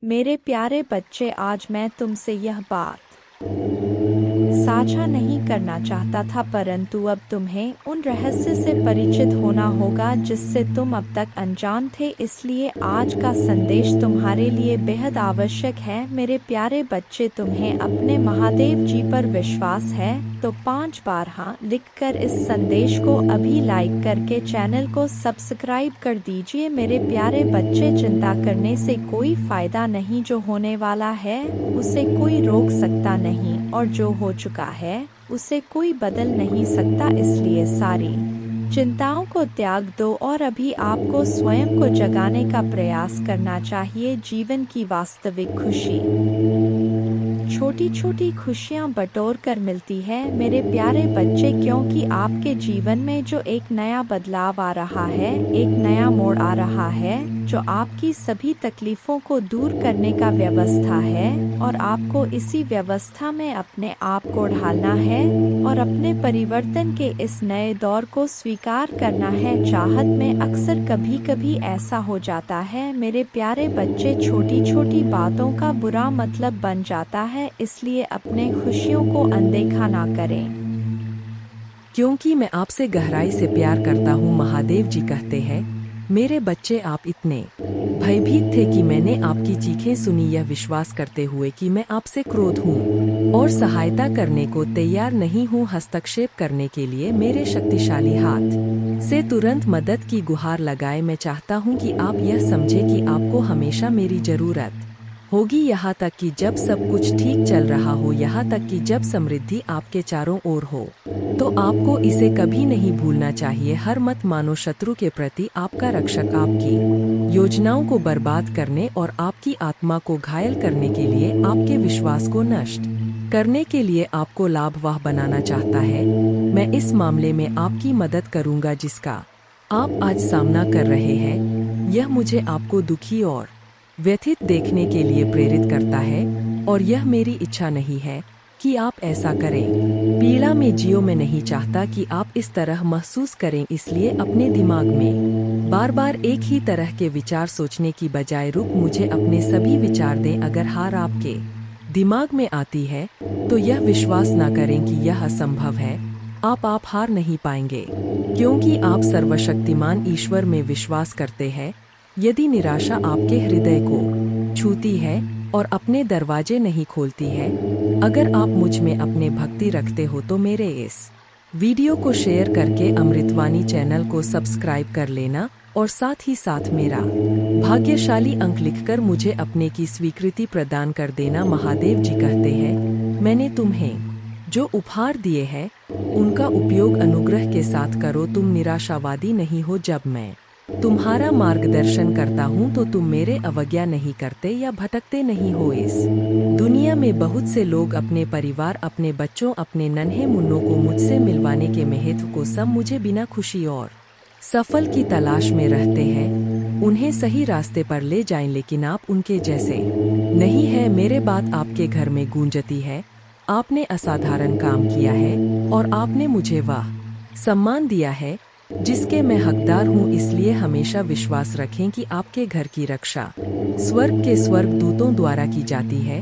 मेरे प्यारे बच्चे, आज मैं तुमसे यह बात साझा नहीं करना चाहता था, परंतु अब तुम्हें उन रहस्य से परिचित होना होगा जिससे तुम अब तक अनजान थे। इसलिए आज का संदेश तुम्हारे लिए बेहद आवश्यक है। मेरे प्यारे बच्चे, तुम्हें अपने महादेव जी पर विश्वास है तो 5 बार हाँ लिखकर इस संदेश को अभी लाइक करके चैनल को सब्सक्राइब कर दीजिए। मेरे प्यारे बच्चे, चिंता करने से कोई फायदा नहीं। जो होने वाला है उसे कोई रोक सकता नहीं, और जो हो चुका है उसे कोई बदल नहीं सकता। इसलिए सारी चिंताओं को त्याग दो और अभी आपको स्वयं को जगाने का प्रयास करना चाहिए। जीवन की वास्तविक खुशी छोटी छोटी खुशियां बटोर कर मिलती है मेरे प्यारे बच्चे, क्योंकि आपके जीवन में जो एक नया बदलाव आ रहा है, एक नया मोड़ आ रहा है जो आपकी सभी तकलीफों को दूर करने का व्यवस्था है, और आपको इसी व्यवस्था में अपने आप को ढालना है और अपने परिवर्तन के इस नए दौर को स्वीकार करना है। चाहत में अक्सर कभी कभी ऐसा हो जाता है मेरे प्यारे बच्चे, छोटी छोटी बातों का बुरा मतलब बन जाता है। इसलिए अपने खुशियों को अनदेखा ना करें। क्योंकि मैं आपसे गहराई से प्यार करता हूँ, महादेव जी कहते हैं। मेरे बच्चे, आप इतने भयभीत थे कि मैंने आपकी चीखें सुनी, यह विश्वास करते हुए कि मैं आपसे क्रोध हूँ और सहायता करने को तैयार नहीं हूँ। हस्तक्षेप करने के लिए मेरे शक्तिशाली हाथ से तुरंत मदद की गुहार लगाए। मैं चाहता हूँ कि आप यह समझें कि आपको हमेशा मेरी जरूरत होगी, यहाँ तक कि जब सब कुछ ठीक चल रहा हो, यहाँ तक कि जब समृद्धि आपके चारों ओर हो। तो आपको इसे कभी नहीं भूलना चाहिए। हर मत मानो शत्रु के प्रति आपका रक्षक आपकी योजनाओं को बर्बाद करने और आपकी आत्मा को घायल करने के लिए, आपके विश्वास को नष्ट करने के लिए आपको लाभवाह बनाना चाहता है। मैं इस मामले में आपकी मदद करूंगा जिसका आप आज सामना कर रहे हैं। यह मुझे आपको दुखी और व्यथित देखने के लिए प्रेरित करता है, और यह मेरी इच्छा नहीं है कि आप ऐसा करें। पीड़ा में जियो। मैं नहीं चाहता कि आप इस तरह महसूस करें। इसलिए अपने दिमाग में बार बार एक ही तरह के विचार सोचने की बजाय मुझे अपने सभी विचार दें। अगर हार आपके दिमाग में आती है तो यह विश्वास ना करें कि यह असंभव है। आप हार नहीं पाएंगे, क्योंकि आप सर्वशक्तिमान ईश्वर में विश्वास करते हैं। यदि निराशा आपके हृदय को छूती है और अपने दरवाजे नहीं खोलती है, अगर आप मुझ में अपने भक्ति रखते हो तो मेरे इस वीडियो को शेयर करके अमृतवाणी चैनल को सब्सक्राइब कर लेना, और साथ ही साथ मेरा भाग्यशाली अंक लिखकर मुझे अपने की स्वीकृति प्रदान कर देना। महादेव जी कहते हैं, मैंने तुम्हें जो उपहार दिए हैं उनका उपयोग अनुग्रह के साथ करो। तुम निराशावादी नहीं हो। जब मैं तुम्हारा मार्गदर्शन करता हूँ तो तुम मेरे अवज्ञा नहीं करते या भटकते नहीं हो। इस दुनिया में बहुत से लोग अपने परिवार, अपने बच्चों, अपने नन्हे मुन्नों को मुझसे मिलवाने के महत्व को मुझे बिना खुशी और सफल की तलाश में रहते हैं। उन्हें सही रास्ते पर ले जाएं, लेकिन आप उनके जैसे नहीं है। मेरे बात आपके घर में गूंजती है। आपने असाधारण काम किया है और आपने मुझे वह सम्मान दिया है जिसके मैं हकदार हूँ। इसलिए हमेशा विश्वास रखें कि आपके घर की रक्षा स्वर्ग के स्वर्गदूतों द्वारा की जाती है।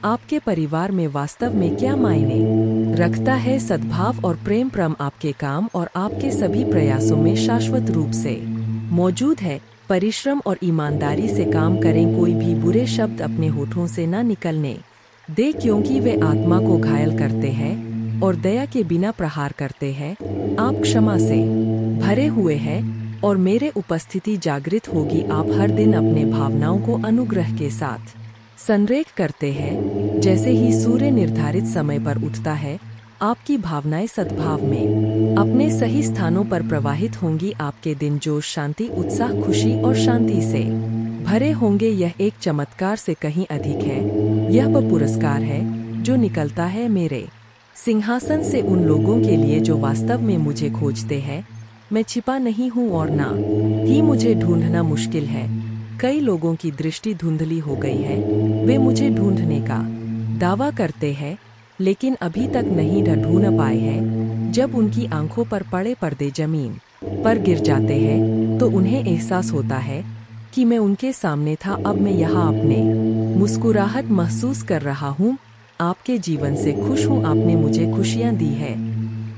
आपके परिवार में वास्तव में क्या मायने रखता है? सद्भाव और प्रेम परम आपके काम और आपके सभी प्रयासों में शाश्वत रूप से मौजूद है। परिश्रम और ईमानदारी से काम करें। कोई भी बुरे शब्द अपने होठों से न निकलने दे, क्योंकि वे आत्मा को घायल करते हैं और दया के बिना प्रहार करते हैं। आप क्षमा से भरे हुए हैं और मेरे उपस्थिति जागृत होगी। आप हर दिन अपने भावनाओं को अनुग्रह के साथ संरेख करते हैं। जैसे ही सूर्य निर्धारित समय पर उठता है, आपकी भावनाएं सद्भाव में अपने सही स्थानों पर प्रवाहित होंगी। आपके दिन जोश, शांति, उत्साह, खुशी और शांति से भरे होंगे। यह एक चमत्कार से कहीं अधिक है। यह वह पुरस्कार है जो निकलता है मेरे सिंहासन से उन लोगों के लिए जो वास्तव में मुझे खोजते हैं। मैं छिपा नहीं हूँ और ना ही मुझे ढूंढना मुश्किल है। कई लोगों की दृष्टि धुंधली हो गई है। वे मुझे ढूंढने का दावा करते हैं, लेकिन अभी तक नहीं ढूंढ पाए हैं। जब उनकी आंखों पर पड़े पर्दे जमीन पर गिर जाते हैं तो उन्हें एहसास होता है कि मैं उनके सामने था, अब मैं यहाँ अपने मुस्कुराहट महसूस कर रहा हूँ। आपके जीवन से खुश हूँ, आपने मुझे खुशियाँ दी है।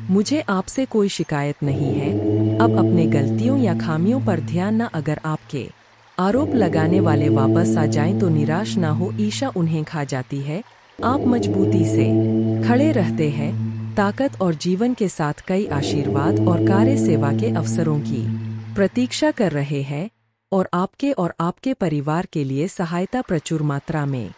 मुझे आपसे कोई शिकायत नहीं है। अब अपने गलतियों या खामियों पर ध्यान न, अगर आपके आरोप लगाने वाले वापस आ जाएं तो निराश ना हो, ईर्ष्या उन्हें खा जाती है। आप मजबूती से खड़े रहते हैं, ताकत और जीवन के साथ कई आशीर्वाद और कार्य सेवा के अवसरों की प्रतीक्षा कर रहे हैं और आपके परिवार के लिए सहायता प्रचुर मात्रा में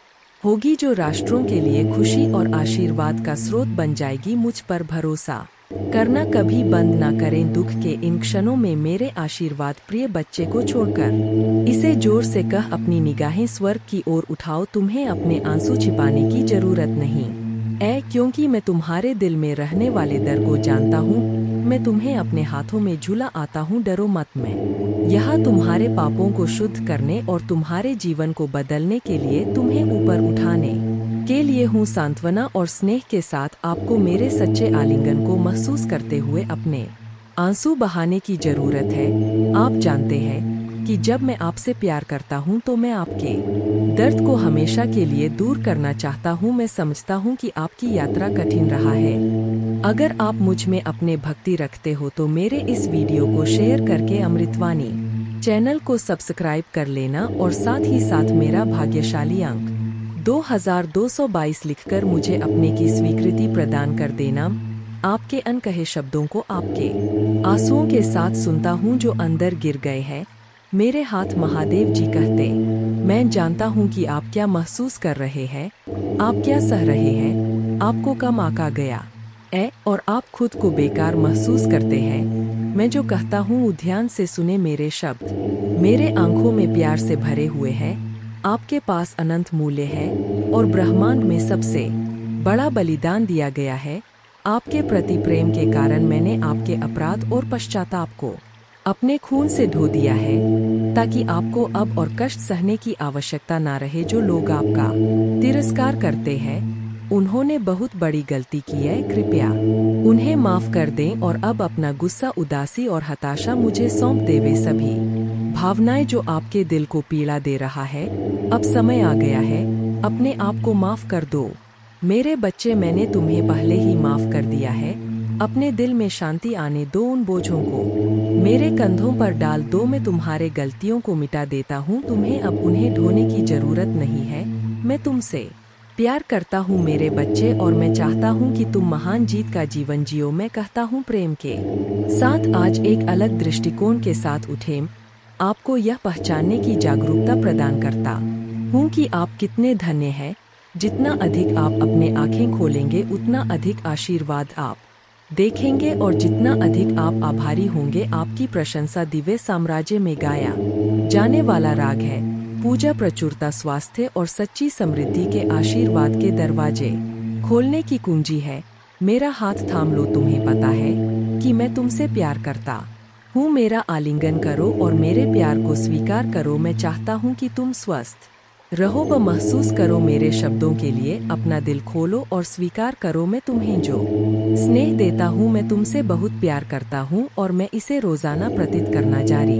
होगी, जो राष्ट्रों के लिए खुशी और आशीर्वाद का स्रोत बन जाएगी। मुझ पर भरोसा करना कभी बंद ना करें। दुख के इन क्षणों में मेरे आशीर्वाद, प्रिय बच्चे को छोड़कर इसे जोर से कह, अपनी निगाहें स्वर्ग की ओर उठाओ। तुम्हें अपने आंसू छिपाने की जरूरत नहीं क्योंकि मैं तुम्हारे दिल में रहने वाले डर को जानता हूँ। मैं तुम्हें अपने हाथों में झूला आता हूँ, डरो मत। मैं यहाँ तुम्हारे पापों को शुद्ध करने और तुम्हारे जीवन को बदलने के लिए, तुम्हें ऊपर उठाने के लिए हूँ। सांत्वना और स्नेह के साथ आपको मेरे सच्चे आलिंगन को महसूस करते हुए अपने आंसू बहाने की जरूरत है। आप जानते हैं कि जब मैं आपसे प्यार करता हूँ तो मैं आपके दर्द को हमेशा के लिए दूर करना चाहता हूँ। मैं समझता हूँ कि आपकी यात्रा कठिन रहा है। अगर आप मुझ में अपने भक्ति रखते हो तो मेरे इस वीडियो को शेयर करके अमृतवाणी चैनल को सब्सक्राइब कर लेना और साथ ही साथ मेरा भाग्यशाली अंक 2222 लिखकर मुझे अपने की स्वीकृति प्रदान कर देना। आपके अनकहे शब्दों को आपके आंसुओं के साथ सुनता हूँ जो अंदर गिर गए हैं। मेरे हाथ महादेव जी कहते, मैं जानता हूँ कि आप क्या महसूस कर रहे हैं, आप क्या सह रहे हैं। आपको कम आका गया और आप खुद को बेकार महसूस करते हैं। मैं जो कहता हूँ ध्यान से सुने, मेरे शब्द मेरे आंखों में प्यार से भरे हुए हैं। आपके पास अनंत मूल्य है और ब्रह्मांड में सबसे बड़ा बलिदान दिया गया है। आपके प्रति प्रेम के कारण मैंने आपके अपराध और पश्चाताप को अपने खून से धो दिया है, ताकि आपको अब और कष्ट सहने की आवश्यकता ना रहे। जो लोग आपका तिरस्कार करते हैं उन्होंने बहुत बड़ी गलती की है, कृपया उन्हें माफ कर दें और अब अपना गुस्सा, उदासी और हताशा मुझे सौंप दे। वे सभी भावनाएं जो आपके दिल को पीड़ा दे रहा है, अब समय आ गया है, अपने आप को माफ कर दो। मेरे बच्चे, मैंने तुम्हें पहले ही माफ कर दिया है। अपने दिल में शांति आने दो, उन बोझों को मेरे कंधों पर डाल दो। मैं तुम्हारे गलतियों को मिटा देता हूँ, तुम्हें अब उन्हें ढोने की जरूरत नहीं है। मैं तुमसे प्यार करता हूँ मेरे बच्चे, और मैं चाहता हूँ कि तुम महान जीत का जीवन जियो। मैं कहता हूँ प्रेम के साथ आज एक अलग दृष्टिकोण के साथ उठें। आपको यह पहचानने की जागरूकता प्रदान करता हूँ कि आप कितने धन्य हैं। जितना अधिक आप अपने आंखें खोलेंगे उतना अधिक आशीर्वाद आप देखेंगे, और जितना अधिक आप आभारी होंगे, आपकी प्रशंसा दिव्य साम्राज्य में गाया जाने वाला राग है। पूजा, प्रचुरता, स्वास्थ्य और सच्ची समृद्धि के आशीर्वाद के दरवाजे खोलने की कुंजी है। मेरा हाथ थाम लो, तुम्हें पता है कि मैं तुमसे प्यार करता हूँ। मेरा आलिंगन करो और मेरे प्यार को स्वीकार करो। मैं चाहता हूँ कि तुम स्वस्थ रहो व महसूस करो। मेरे शब्दों के लिए अपना दिल खोलो और स्वीकार करो। मैं तुम्हें जो स्नेह देता हूँ, मैं तुमसे बहुत प्यार करता हूँ और मैं इसे रोजाना प्रतीत करना जारी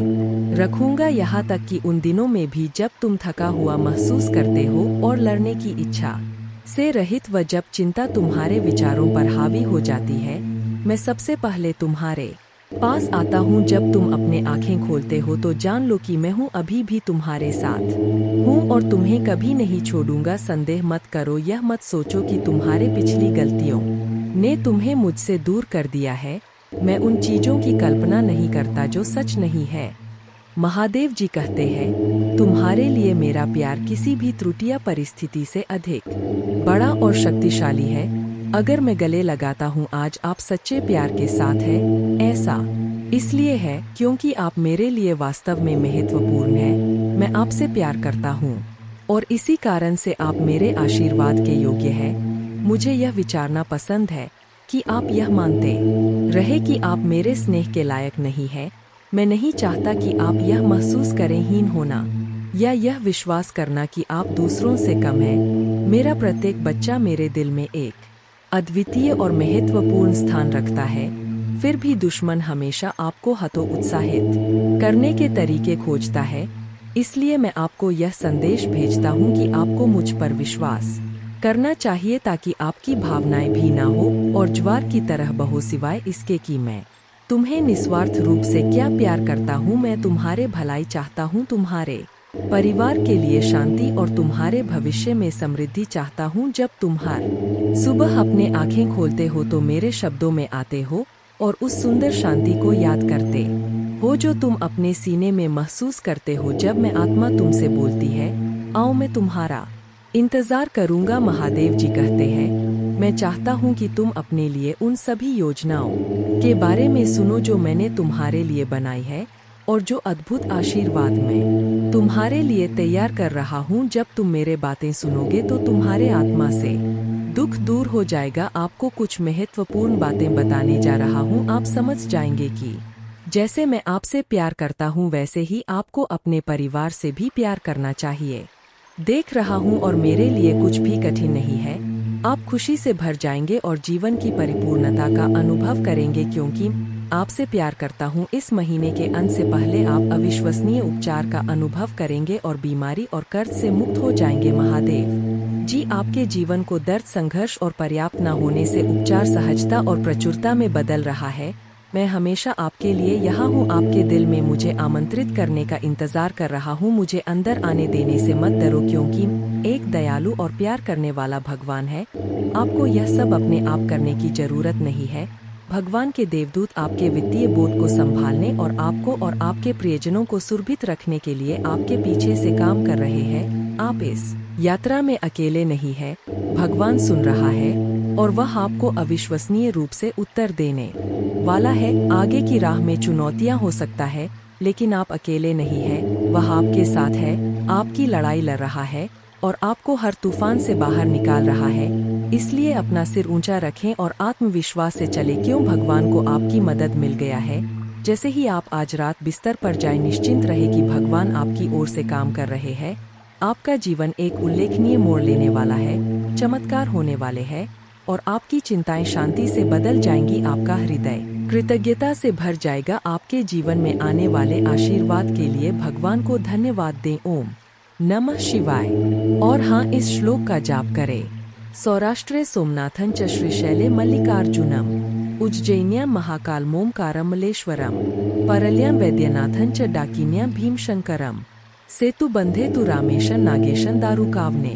रखूंगा, यहाँ तक कि उन दिनों में भी जब तुम थका हुआ महसूस करते हो और लड़ने की इच्छा से रहित, व जब चिंता तुम्हारे विचारों पर हावी हो जाती है। मैं सबसे पहले तुम्हारे पास आता हूँ। जब तुम अपने आंखें खोलते हो तो जान लो कि मैं हूँ, अभी भी तुम्हारे साथ हूँ और तुम्हें कभी नहीं छोड़ूंगा। संदेह मत करो, यह मत सोचो कि तुम्हारे पिछली गलतियों ने तुम्हें मुझसे दूर कर दिया है। मैं उन चीजों की कल्पना नहीं करता जो सच नहीं है। महादेव जी कहते हैं, तुम्हारे लिए मेरा प्यार किसी भी त्रुटिया परिस्थिति से अधिक बड़ा और शक्तिशाली है। अगर मैं गले लगाता हूँ आज, आप सच्चे प्यार के साथ हैं। ऐसा इसलिए है क्योंकि आप मेरे लिए वास्तव में महत्वपूर्ण हैं। मैं आपसे प्यार करता हूँ और इसी कारण से आप मेरे आशीर्वाद के योग्य हैं। मुझे यह विचारना पसंद है कि आप यह मानते रहे कि आप मेरे स्नेह के लायक नहीं हैं। मैं नहीं चाहता कि आप यह महसूस करें हीन होना या यह विश्वास करना कि आप दूसरों से कम हैं। मेरा प्रत्येक बच्चा मेरे दिल में एक अद्वितीय और महत्वपूर्ण स्थान रखता है। फिर भी दुश्मन हमेशा आपको हतोत्साहित करने के तरीके खोजता है। इसलिए मैं आपको यह संदेश भेजता हूँ कि आपको मुझ पर विश्वास करना चाहिए ताकि आपकी भावनाएं भी ना हो और ज्वार की तरह बहो, सिवाय इसके कि मैं तुम्हें निस्वार्थ रूप से क्या प्यार करता हूँ। मैं तुम्हारे भलाई चाहता हूँ, तुम्हारे परिवार के लिए शांति और तुम्हारे भविष्य में समृद्धि चाहता हूँ। जब तुम हर सुबह अपने आंखें खोलते हो तो मेरे शब्दों में आते हो और उस सुंदर शांति को याद करते हो जो तुम अपने सीने में महसूस करते हो जब मैं आत्मा तुमसे बोलती है, आओ मैं तुम्हारा इंतजार करूंगा। महादेव जी कहते हैं, मैं चाहता हूं कि तुम अपने लिए उन सभी योजनाओं के बारे में सुनो जो मैंने तुम्हारे लिए बनाई है और जो अद्भुत आशीर्वाद मैं तुम्हारे लिए तैयार कर रहा हूं। जब तुम मेरे बातें सुनोगे तो तुम्हारे आत्मा से दुख दूर हो जाएगा। आपको कुछ महत्वपूर्ण बातें बताने जा रहा हूं। आप समझ जाएंगे कि जैसे मैं आपसे प्यार करता हूं वैसे ही आपको अपने परिवार से भी प्यार करना चाहिए। देख रहा हूं और मेरे लिए कुछ भी कठिन नहीं है। आप खुशी से भर जाएंगे और जीवन की परिपूर्णता का अनुभव करेंगे क्योंकि आपसे प्यार करता हूं। इस महीने के अंत से पहले आप अविश्वसनीय उपचार का अनुभव करेंगे और बीमारी और कर्ज से मुक्त हो जाएंगे। महादेव जी आपके जीवन को दर्द, संघर्ष और पर्याप्त न होने से उपचार सहजता और प्रचुरता में बदल रहा है। मैं हमेशा आपके लिए यहाँ हूँ। आपके दिल में मुझे आमंत्रित करने का इंतजार कर रहा हूँ। मुझे अंदर आने देने से मत डरो क्योंकि एक दयालु और प्यार करने वाला भगवान है। आपको यह सब अपने आप करने की जरूरत नहीं है। भगवान के देवदूत आपके वित्तीय बोझ को संभालने और आपको और आपके प्रियजनों को सुरक्षित रखने के लिए आपके पीछे से काम कर रहे हैं। आप इस यात्रा में अकेले नहीं हैं। भगवान सुन रहा है और वह आपको अविश्वसनीय रूप से उत्तर देने वाला है। आगे की राह में चुनौतियां हो सकता है लेकिन आप अकेले नहीं हैं। वह आपके साथ है, आपकी लड़ाई लड़ रहा है और आपको हर तूफान से बाहर निकाल रहा है। इसलिए अपना सिर ऊंचा रखें और आत्मविश्वास से चले क्यों भगवान को आपकी मदद मिल गया है। जैसे ही आप आज रात बिस्तर पर जाएं, निश्चिंत रहे कि भगवान आपकी ओर से काम कर रहे हैं। आपका जीवन एक उल्लेखनीय मोड़ लेने वाला है, चमत्कार होने वाले हैं और आपकी चिंताएं शांति से बदल जाएंगी। आपका हृदय कृतज्ञता से भर जाएगा। आपके जीवन में आने वाले आशीर्वाद के लिए भगवान को धन्यवाद दें। ओम नमः शिवाय। और हाँ, इस श्लोक का जाप करें। सौराष्ट्रे सोमनाथं च श्रीशैले मल्लिकार्जुनम, उज्जैन्यां महाकालमोमकारमलेश्वरम, परल्यां वैद्यनाथं च डाकिन्यां भीमशंकरम, सेतुबंधे तु रामेशं नागेशं दारुकावने,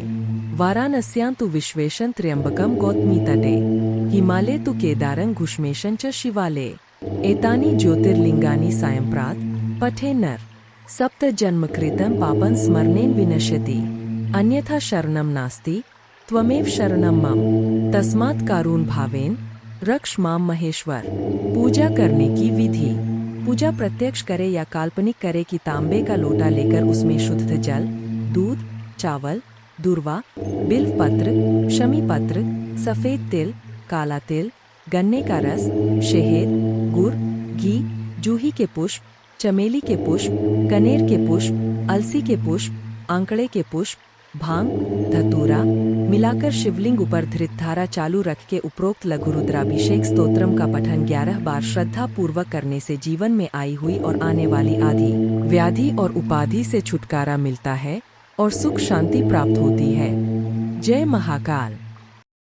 वाराणस्यां तु विश्वेशं त्र्यंबकं गौतमी तटे, हिमालये तु केदारं घुष्मेशं च शिवाले, एतानि ज्योतिर्लिंगानि सायंप्रात पठे नर, सप्त जन्मकृतं पापं स्मरणेन विनश्यति, अन्यथा शरणं नास्ति त्वमेव शरणं मम, तस्मात् कारुण्य भावेन रक्ष माम महेश्वर। पूजा करने की विधि। पूजा प्रत्यक्ष करे या काल्पनिक करे कि तांबे का लोटा लेकर उसमें शुद्ध जल, दूध, चावल, दूर्वा, बिल्व पत्र, शमी पत्र, सफेद तिल, काला तिल, गन्ने का रस, शहद, गुड़, घी, जूही के पुष्प, चमेली के पुष्प, कनेर के पुष्प, अलसी के पुष्प, आंकड़े के पुष्प, भांग, धतूरा मिलाकर शिवलिंग ऊपर धृत धारा चालू रख के उपरोक्त लघु रुद्राभिषेक स्तोत्रम का पठन 11 बार श्रद्धा पूर्वक करने से जीवन में आई हुई और आने वाली आदि व्याधि और उपाधि से छुटकारा मिलता है और सुख शांति प्राप्त होती है। जय महाकाल।